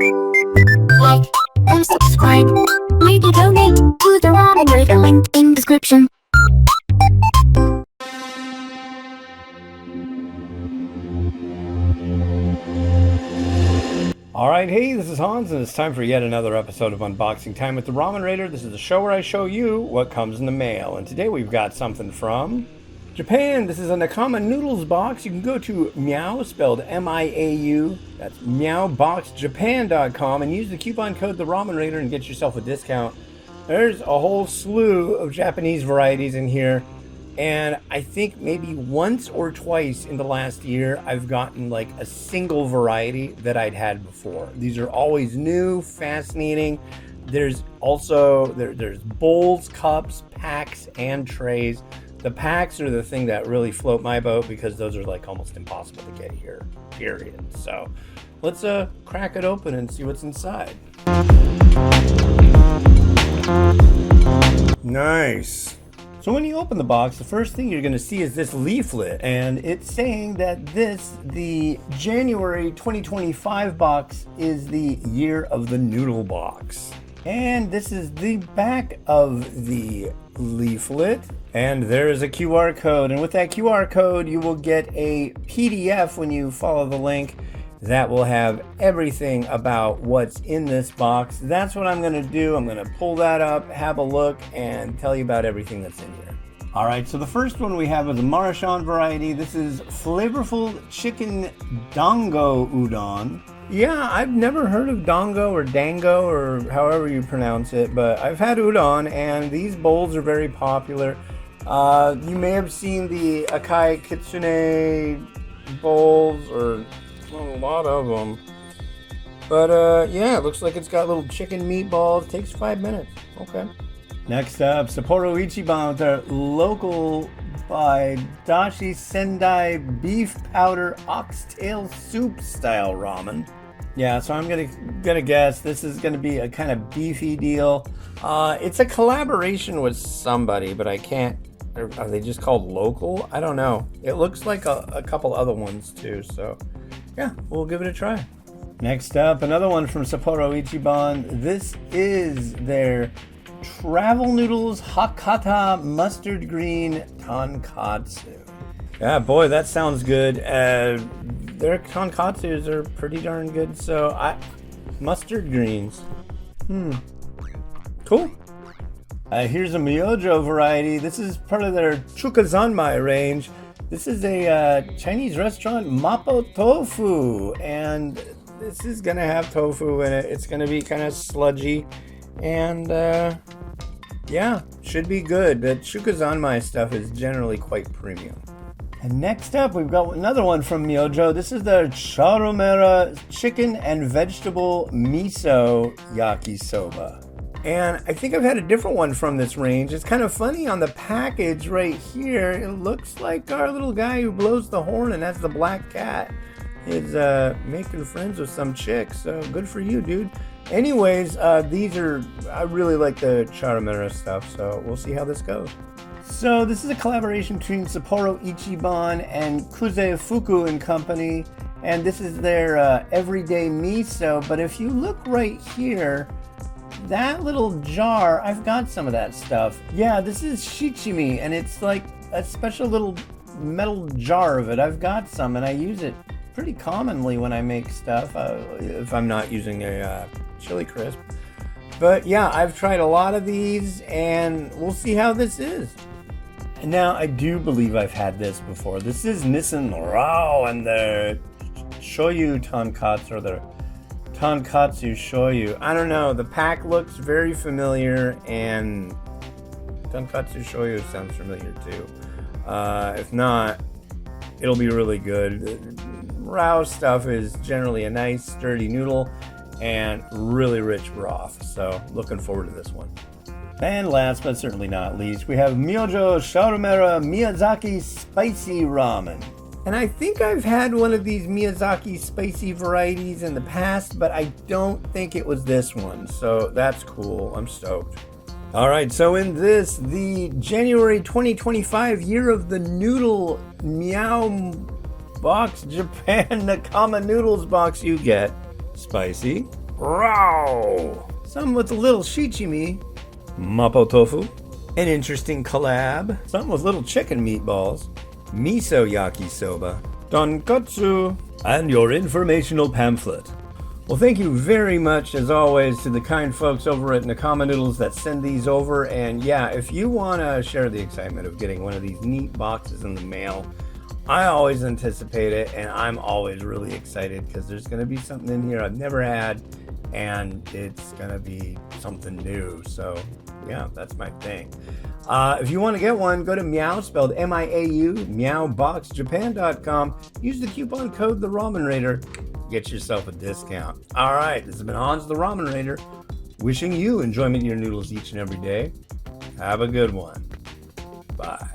Like and subscribe. Maybe donate to the Ramen link in description. Alright, hey, this is Hans, and it's time for yet another episode of Unboxing Time with the Ramen. This is the show where I show you what comes in the mail, and today we've got something from Japan. This is a Nakama Noodles box. You can go to Miau, spelled M-I-A-U, that's miauboxjapan.com, and use the coupon code THERAMENRATER and get yourself a discount. There's a whole slew of Japanese varieties in here, and I think maybe once or twice in the last year I've gotten like a single variety that I'd had before. These are always new, fascinating. There's also there's bowls, cups, packs, and trays. The packs are the thing that really float my boat because those are like almost impossible to get here, period. So let's crack it open and see what's inside. Nice. So when you open the box, the first thing you're going to see is this leaflet, and it's saying that the January 2025 box, is the year of the noodle box. And this is the back of the leaflet, and there is a QR code, and with that QR code you will get a PDF when you follow the link that will have everything about what's in this box. That's what I'm going to do. I'm going to pull that up, have a look, and tell you about everything that's in here. All right, so the first one we have is a Marashan variety. This is flavorful chicken dango udon. Yeah, I've never heard of dango or dango or however you pronounce it, but I've had udon, and these bowls are very popular. You may have seen the Akai Kitsune bowls, or a lot of them. But yeah, it looks like it's got little chicken meatballs. It takes 5 minutes. Okay. Next up, Sapporo Ichiban with their local by Dashi Sendai beef powder oxtail soup style ramen. Yeah, so I'm gonna guess this is gonna be a kind of beefy deal. It's a collaboration with somebody, but I can't. Are they just called local? I don't know. It looks like a couple other ones too. So yeah, we'll give it a try. Next up, another one from Sapporo Ichiban. This is their Travel Noodles Hakata Mustard Green Tonkatsu. Yeah, boy, that sounds good. Their tonkatsus are pretty darn good. So mustard greens. Cool. Here's a Myojo variety. This is part of their Chukazanmai range. This is a Chinese restaurant, Mapo Tofu, and this is gonna have tofu in it. It's gonna be kind of sludgy, and yeah, should be good. The Chukazanmai stuff is generally quite premium. And next up, we've got another one from Myojo. This is the Charomera chicken and vegetable miso yakisoba. And I think I've had a different one from this range. It's kind of funny on the package right here. It looks like our little guy who blows the horn, and that's the black cat, is making friends with some chick. So good for you, dude. Anyways, I really like the Charomera stuff, so we'll see how this goes. So this is a collaboration between Sapporo Ichiban and Kuze Fuku and Company, and this is their everyday miso. But if you look right here, that little jar, I've got some of that stuff. Yeah, this is shichimi, and it's like a special little metal jar of it. I've got some, and I use it pretty commonly when I make stuff, if I'm not using a chili crisp. But yeah, I've tried a lot of these, and we'll see how this is. And now, I do believe I've had this before. This is Nissan Rao and their shoyu tonkatsu, or their tonkatsu shoyu. I don't know, the pack looks very familiar, and tonkatsu shoyu sounds familiar too. If not, it'll be really good. Rao stuff is generally a nice sturdy noodle and really rich broth, so looking forward to this one. And last but certainly not least, we have Myojo Charomera Miyazaki Spicy Ramen. And I think I've had one of these Miyazaki spicy varieties in the past, but I don't think it was this one, so that's cool. I'm stoked. All right, so in this, the January 2025 year of the noodle miauboxjapan Nakama Noodles box, you get spicy, Raw! Some with a little shichimi. Mapo tofu. An interesting collab. Some with little chicken meatballs. Miso yakisoba. Tonkatsu. And your informational pamphlet. Well, thank you very much, as always, to the kind folks over at Nakama Noodles that send these over. And yeah, if you want to share the excitement of getting one of these neat boxes in the mail, I always anticipate it, and I'm always really excited because there's going to be something in here I've never had, and it's going to be something new. So yeah, that's my thing. If you want to get one, go to Miau, spelled M-I-A-U, miauboxjapan.com. Use the coupon code THERAMENRATER. Get yourself a discount. All right, this has been Hans the Ramen Raider, wishing you enjoyment in your noodles each and every day. Have a good one. Bye.